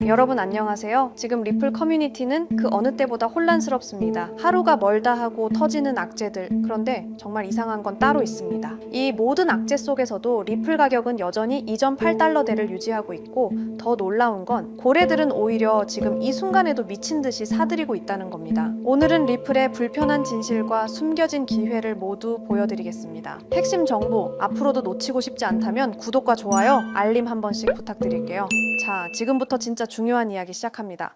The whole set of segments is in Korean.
여러분 안녕하세요. 지금 리플 커뮤니티는 그 어느 때보다 혼란스럽습니다. 하루가 멀다 하고 터지는 악재들, 그런데 정말 이상한 건 따로 있습니다. 이 모든 악재 속에서도 리플 가격은 여전히 이전 8달러대를 유지하고 있고, 더 놀라운 건 고래들은 오히려 지금 이 순간에도 미친 듯이 사들이고 있다는 겁니다. 오늘은 리플의 불편한 진실과 숨겨진 기회를 모두 보여드리겠습니다. 핵심 정보 앞으로도 놓치고 싶지 않다면 구독과 좋아요, 알림 한 번씩 부탁드릴게요. 자, 지금부터 진짜 중요한 이야기 시작합니다.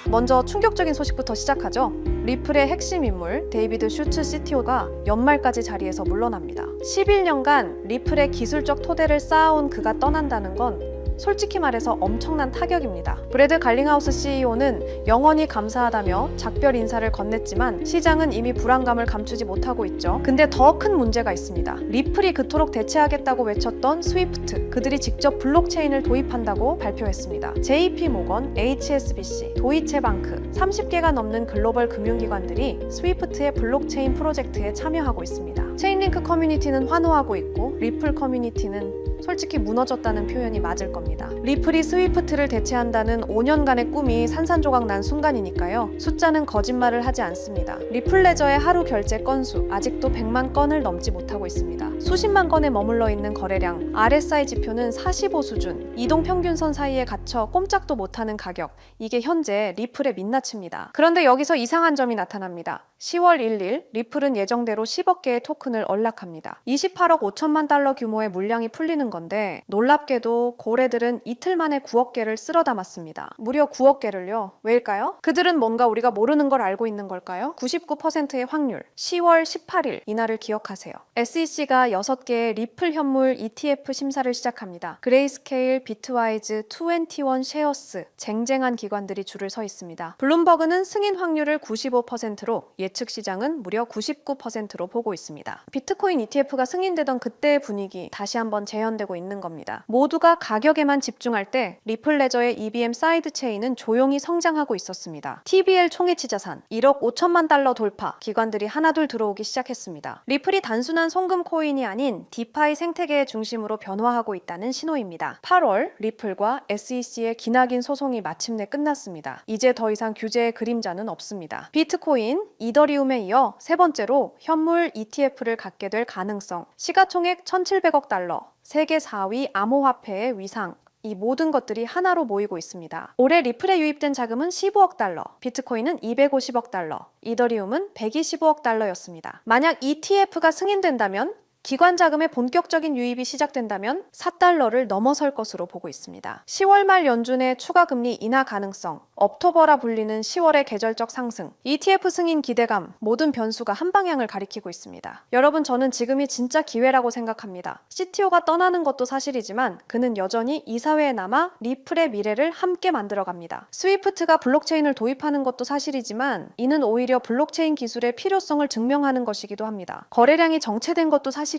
먼저 충격적인 소식부터 시작하죠. 리플의 핵심 인물 데이비드 슈츠 CTO가 연말까지 자리에서 물러납니다. 11년간 리플의 기술적 토대를 쌓아온 그가 떠난다는 건 솔직히 말해서 엄청난 타격입니다. 브래드 갈링하우스 CEO는 영원히 감사하다며 작별 인사를 건넸지만 시장은 이미 불안감을 감추지 못하고 있죠. 근데 더 큰 문제가 있습니다. 리플이 그토록 대체하겠다고 외쳤던 스위프트, 그들이 직접 블록체인을 도입한다고 발표했습니다. JP 모건, HSBC, 도이체방크 30개가 넘는 글로벌 금융기관들이 스위프트의 블록체인 프로젝트에 참여하고 있습니다. 체인링크 커뮤니티는 환호하고 있고 리플 커뮤니티는 솔직히 무너졌다는 표현이 맞을 겁니다. 리플이 스위프트를 대체한다는 5년간의 꿈이 산산조각 난 순간이니까요. 숫자는 거짓말을 하지 않습니다. 리플 레저의 하루 결제 건수 아직도 100만 건을 넘지 못하고 있습니다. 수십만 건에 머물러 있는 거래량, RSI 지표는 45 수준, 이동평균선 사이에 갇혀 꼼짝도 못하는 가격, 이게 현재 리플의 민낯입니다. 그런데 여기서 이상한 점이 나타납니다. 10월 1일 리플은 예정대로 10억 개의 토큰을 언락합니다. 28억 5천만 달러 규모의 물량이 풀리는 건데 놀랍게도 고래들은 이틀 만에 9억 개를 쓸어 담았습니다. 무려 9억 개를요. 왜일까요? 그들은 뭔가 우리가 모르는 걸 알고 있는 걸까요? 99%의 확률, 10월 18일 이날을 기억하세요. SEC가 6개의 리플 현물 ETF 심사를 시작합니다. 그레이스케일, 비트와이즈, 21 쉐어스, 쟁쟁한 기관들이 줄을 서 있습니다. 블룸버그는 승인 확률을 95%로 예측 시장은 무려 99%로 보고 있습니다. 비트코인 ETF가 승인되던 그때의 분위기 다시 한번 재현되고 있는 겁니다. 모두가 가격에만 집중할 때 리플 레저의 EBM 사이드 체인은 조용히 성장하고 있었습니다. TBL 총해치 자산 1억 5천만 달러 돌파, 기관들이 하나둘 들어오기 시작했습니다. 리플이 단순한 송금 코인이 아닌 디파이 생태계의 중심으로 변화하고 있다는 신호입니다. 8월 리플과 SEC의 기나긴 소송이 마침내 끝났습니다. 이제 더 이상 규제의 그림자는 없습니다. 비트코인, 이더리움에 이어 세 번째로 현물 ETF를 갖게 될 가능성, 시가총액 1,700억 달러, 세계 4위 암호화폐의 위상, 이 모든 것들이 하나로 모이고 있습니다. 올해 리플에 유입된 자금은 15억 달러, 비트코인은 250억 달러, 이더리움은 125억 달러였습니다. 만약 ETF가 승인된다면 기관 자금의 본격적인 유입이 시작된다면 4달러를 넘어설 것으로 보고 있습니다. 10월 말 연준의 추가 금리 인하 가능성, 업토버라 불리는 10월의 계절적 상승, ETF 승인 기대감, 모든 변수가 한 방향을 가리키고 있습니다. 여러분, 저는 지금이 진짜 기회라고 생각합니다. CTO가 떠나는 것도 사실이지만 그는 여전히 이 사회에 남아 리플의 미래를 함께 만들어갑니다. 스위프트가 블록체인을 도입하는 것도 사실이지만 이는 오히려 블록체인 기술의 필요성을 증명하는 것이기도 합니다. 거래량이 정체된 것도 사실이지만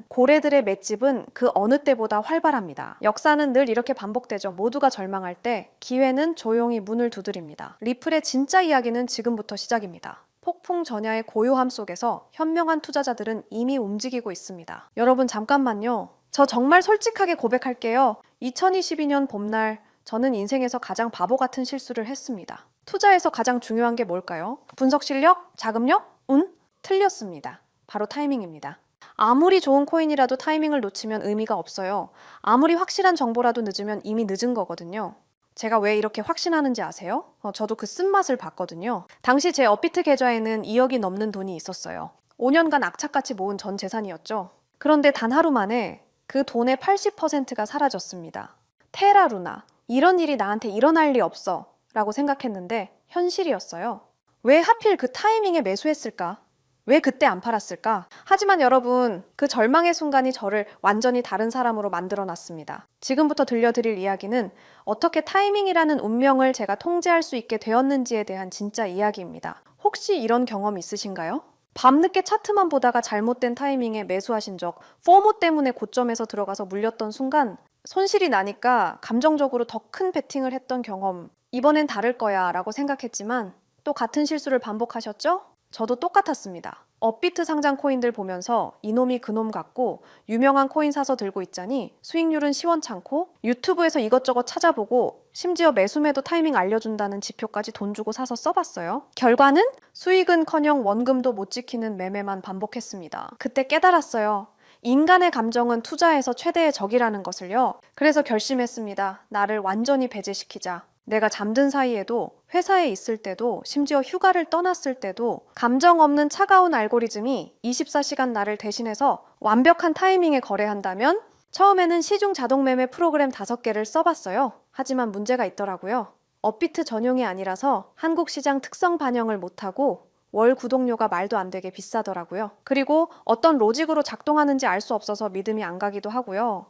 고래들의 맷집은 그 어느 때보다 활발합니다. 역사는 늘 이렇게 반복되죠. 모두가 절망할 때 기회는 조용히 문을 두드립니다. 리플의 진짜 이야기는 지금부터 시작입니다. 폭풍 전야의 고요함 속에서 현명한 투자자들은 이미 움직이고 있습니다. 여러분 잠깐만요. 저 정말 솔직하게 고백할게요. 2022년 봄날 저는 인생에서 가장 바보 같은 실수를 했습니다. 투자에서 가장 중요한 게 뭘까요? 분석 실력? 자금력? 운? 틀렸습니다. 바로 타이밍입니다. 아무리 좋은 코인이라도 타이밍을 놓치면 의미가 없어요. 아무리 확실한 정보라도 늦으면 이미 늦은 거거든요. 제가 왜 이렇게 확신하는지 아세요? 저도 그 쓴맛을 봤거든요. 당시 제 업비트 계좌에는 2억이 넘는 돈이 있었어요. 5년간 악착같이 모은 전 재산이었죠. 그런데 단 하루 만에 그 돈의 80%가 사라졌습니다. 테라 루나, 이런 일이 나한테 일어날 리 없어 라고 생각했는데 현실이었어요. 왜 하필 그 타이밍에 매수했을까? 왜 그때 안 팔았을까? 하지만 여러분, 그 절망의 순간이 저를 완전히 다른 사람으로 만들어놨습니다. 지금부터 들려드릴 이야기는 어떻게 타이밍이라는 운명을 제가 통제할 수 있게 되었는지에 대한 진짜 이야기입니다. 혹시 이런 경험 있으신가요? 밤늦게 차트만 보다가 잘못된 타이밍에 매수하신 적, 포모 때문에 고점에서 들어가서 물렸던 순간 손실이 나니까 감정적으로 더 큰 베팅을 했던 경험, 이번엔 다를 거야 라고 생각했지만 또 같은 실수를 반복하셨죠? 저도 똑같았습니다. 업비트 상장 코인들 보면서 이놈이 그놈 같고 유명한 코인 사서 들고 있자니 수익률은 시원찮고 유튜브에서 이것저것 찾아보고 심지어 매수매도 타이밍 알려준다는 지표까지 돈 주고 사서 써봤어요. 결과는 수익은커녕 원금도 못 지키는 매매만 반복했습니다. 그때 깨달았어요. 인간의 감정은 투자에서 최대의 적이라는 것을요. 그래서 결심했습니다. 나를 완전히 배제시키자. 내가 잠든 사이에도 회사에 있을 때도 심지어 휴가를 떠났을 때도 감정 없는 차가운 알고리즘이 24시간 나를 대신해서 완벽한 타이밍에 거래한다면 처음에는 시중 자동 매매 프로그램 5개를 써봤어요. 하지만 문제가 있더라고요. 업비트 전용이 아니라서 한국 시장 특성 반영을 못하고 월 구독료가 말도 안 되게 비싸더라고요. 그리고 어떤 로직으로 작동하는지 알 수 없어서 믿음이 안 가기도 하고요.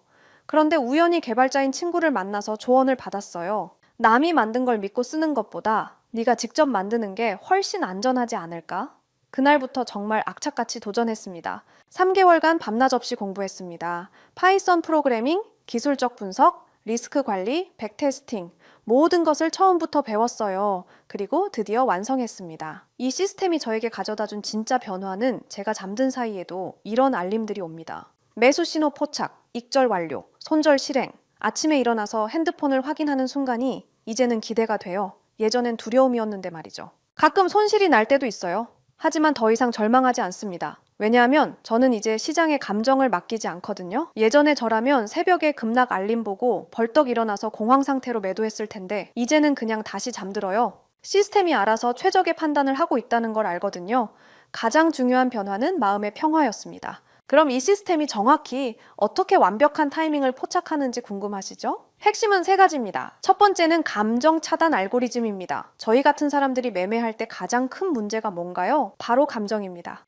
그런데 우연히 개발자인 친구를 만나서 조언을 받았어요. 남이 만든 걸 믿고 쓰는 것보다 네가 직접 만드는 게 훨씬 안전하지 않을까? 그날부터 정말 악착같이 도전했습니다. 3개월간 밤낮 없이 공부했습니다. 파이썬 프로그래밍, 기술적 분석, 리스크 관리, 백테스팅 모든 것을 처음부터 배웠어요. 그리고 드디어 완성했습니다. 이 시스템이 저에게 가져다준 진짜 변화는 제가 잠든 사이에도 이런 알림들이 옵니다. 매수 신호 포착, 익절 완료, 손절 실행. 아침에 일어나서 핸드폰을 확인하는 순간이 이제는 기대가 돼요. 예전엔 두려움이었는데 말이죠. 가끔 손실이 날 때도 있어요. 하지만 더 이상 절망하지 않습니다. 왜냐하면 저는 이제 시장의 감정을 맡기지 않거든요. 예전에 저라면 새벽에 급락 알림 보고 벌떡 일어나서 공황 상태로 매도했을 텐데 이제는 그냥 다시 잠들어요. 시스템이 알아서 최적의 판단을 하고 있다는 걸 알거든요. 가장 중요한 변화는 마음의 평화였습니다. 그럼 이 시스템이 정확히 어떻게 완벽한 타이밍을 포착하는지 궁금하시죠? 핵심은 3가지입니다. 첫 번째는 감정 차단 알고리즘입니다. 저희 같은 사람들이 매매할 때 가장 큰 문제가 뭔가요? 바로 감정입니다.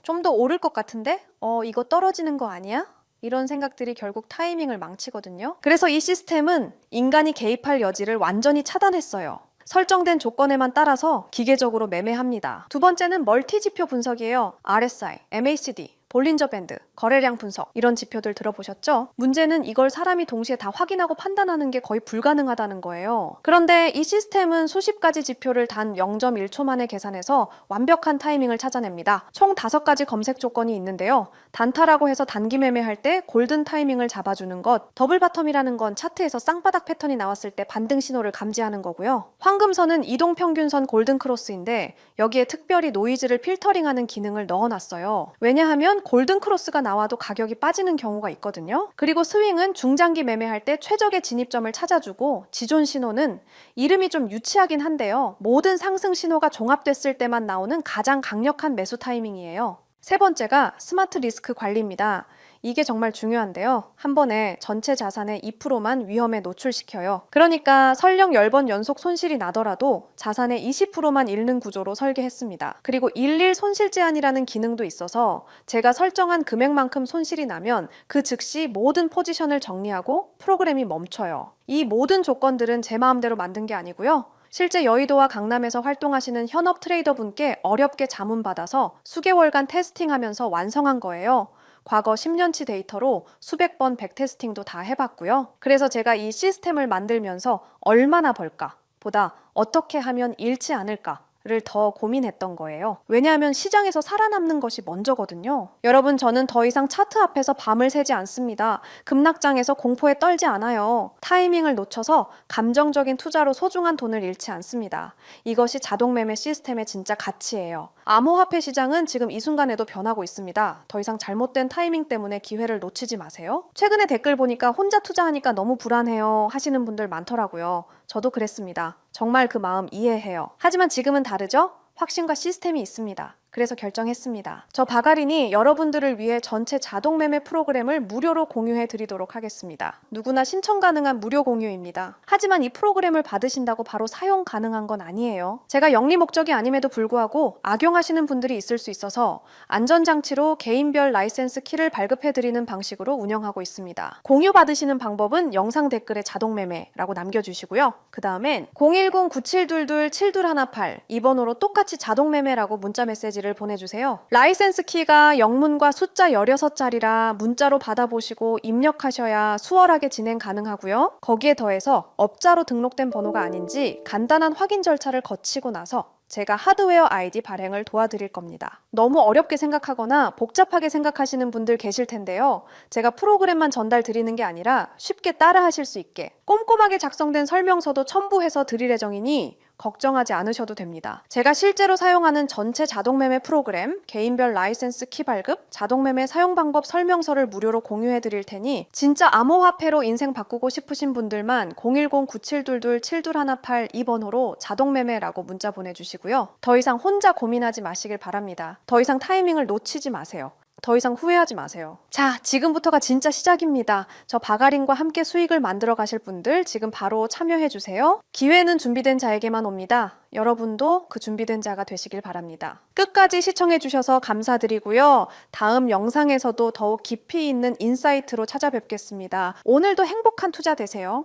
좀 더 오를 것 같은데? 이거 떨어지는 거 아니야? 이런 생각들이 결국 타이밍을 망치거든요. 그래서 이 시스템은 인간이 개입할 여지를 완전히 차단했어요. 설정된 조건에만 따라서 기계적으로 매매합니다. 두 번째는 멀티 지표 분석이에요. RSI, MACD, 볼린저 밴드, 거래량 분석 이런 지표들 들어보셨죠? 문제는 이걸 사람이 동시에 다 확인하고 판단하는 게 거의 불가능하다는 거예요. 그런데 이 시스템은 수십 가지 지표를 단 0.1초 만에 계산해서 완벽한 타이밍을 찾아냅니다. 총 5가지 검색 조건이 있는데요. 단타라고 해서 단기 매매할 때 골든 타이밍을 잡아주는 것, 더블 바텀이라는 건 차트에서 쌍바닥 패턴이 나왔을 때 반등 신호를 감지하는 거고요. 황금선은 이동평균선 골든 크로스인데 여기에 특별히 노이즈를 필터링하는 기능을 넣어놨어요. 왜냐하면 골든 크로스가 나와도 가격이 빠지는 경우가 있거든요. 그리고 스윙은 중장기 매매할 때 최적의 진입점을 찾아주고 지존 신호는 이름이 좀 유치하긴 한데요. 모든 상승 신호가 종합됐을 때만 나오는 가장 강력한 매수 타이밍이에요. 세 번째가 스마트 리스크 관리입니다. 이게 정말 중요한데요. 한 번에 전체 자산의 2%만 위험에 노출시켜요. 그러니까 설령 10번 연속 손실이 나더라도 자산의 20%만 잃는 구조로 설계했습니다. 그리고 일일 손실 제한이라는 기능도 있어서 제가 설정한 금액만큼 손실이 나면 그 즉시 모든 포지션을 정리하고 프로그램이 멈춰요. 이 모든 조건들은 제 마음대로 만든 게 아니고요. 실제 여의도와 강남에서 활동하시는 현업 트레이더 분께 어렵게 자문받아서 수개월간 테스팅하면서 완성한 거예요. 과거 10년치 데이터로 수백 번 백테스팅도 다 해봤고요. 그래서 제가 이 시스템을 만들면서 얼마나 벌까 보다 어떻게 하면 잃지 않을까 를 더 고민했던 거예요. 왜냐하면 시장에서 살아남는 것이 먼저거든요. 여러분, 저는 더 이상 차트 앞에서 밤을 새지 않습니다. 급락장에서 공포에 떨지 않아요. 타이밍을 놓쳐서 감정적인 투자로 소중한 돈을 잃지 않습니다. 이것이 자동매매 시스템의 진짜 가치예요. 암호화폐 시장은 지금 이 순간에도 변하고 있습니다. 더 이상 잘못된 타이밍 때문에 기회를 놓치지 마세요. 최근에 댓글 보니까 혼자 투자하니까 너무 불안해요 하시는 분들 많더라고요. 저도 그랬습니다. 정말 그 마음 이해해요. 하지만 지금은 다르죠? 확신과 시스템이 있습니다. 그래서 결정했습니다. 저 바가린이 여러분들을 위해 전체 자동 매매 프로그램을 무료로 공유해 드리도록 하겠습니다. 누구나 신청 가능한 무료 공유입니다. 하지만 이 프로그램을 받으신다고 바로 사용 가능한 건 아니에요. 제가 영리 목적이 아님에도 불구하고 악용하시는 분들이 있을 수 있어서 안전장치로 개인별 라이센스 키를 발급해 드리는 방식으로 운영하고 있습니다. 공유 받으시는 방법은 영상 댓글에 자동 매매라고 남겨주시고요. 그 다음엔 010-9722-7218 이 번호로 똑같이 자동 매매라고 문자 메시지 를 보내주세요. 라이센스 키가 영문과 숫자 16자리라 문자로 받아보시고 입력하셔야 수월하게 진행 가능하고요. 거기에 더해서 업자로 등록된 번호가 아닌지 간단한 확인 절차를 거치고 나서 제가 하드웨어 아이디 발행을 도와드릴 겁니다. 너무 어렵게 생각하거나 복잡하게 생각하시는 분들 계실 텐데요. 제가 프로그램만 전달 드리는 게 아니라 쉽게 따라 하실 수 있게 꼼꼼하게 작성된 설명서도 첨부해서 드릴 예정이니 걱정하지 않으셔도 됩니다. 제가 실제로 사용하는 전체 자동매매 프로그램, 개인별 라이센스 키 발급, 자동매매 사용 방법 설명서를 무료로 공유해 드릴 테니 진짜 암호화폐로 인생 바꾸고 싶으신 분들만 010-9722-7218 이 번호로 자동매매라고 문자 보내주시고요. 더 이상 혼자 고민하지 마시길 바랍니다. 더 이상 타이밍을 놓치지 마세요. 더 이상 후회하지 마세요. 자, 지금부터가 진짜 시작입니다. 저 바가린과 함께 수익을 만들어 가실 분들 지금 바로 참여해 주세요. 기회는 준비된 자에게만 옵니다. 여러분도 그 준비된 자가 되시길 바랍니다. 끝까지 시청해 주셔서 감사드리고요. 다음 영상에서도 더욱 깊이 있는 인사이트로 찾아뵙겠습니다. 오늘도 행복한 투자 되세요.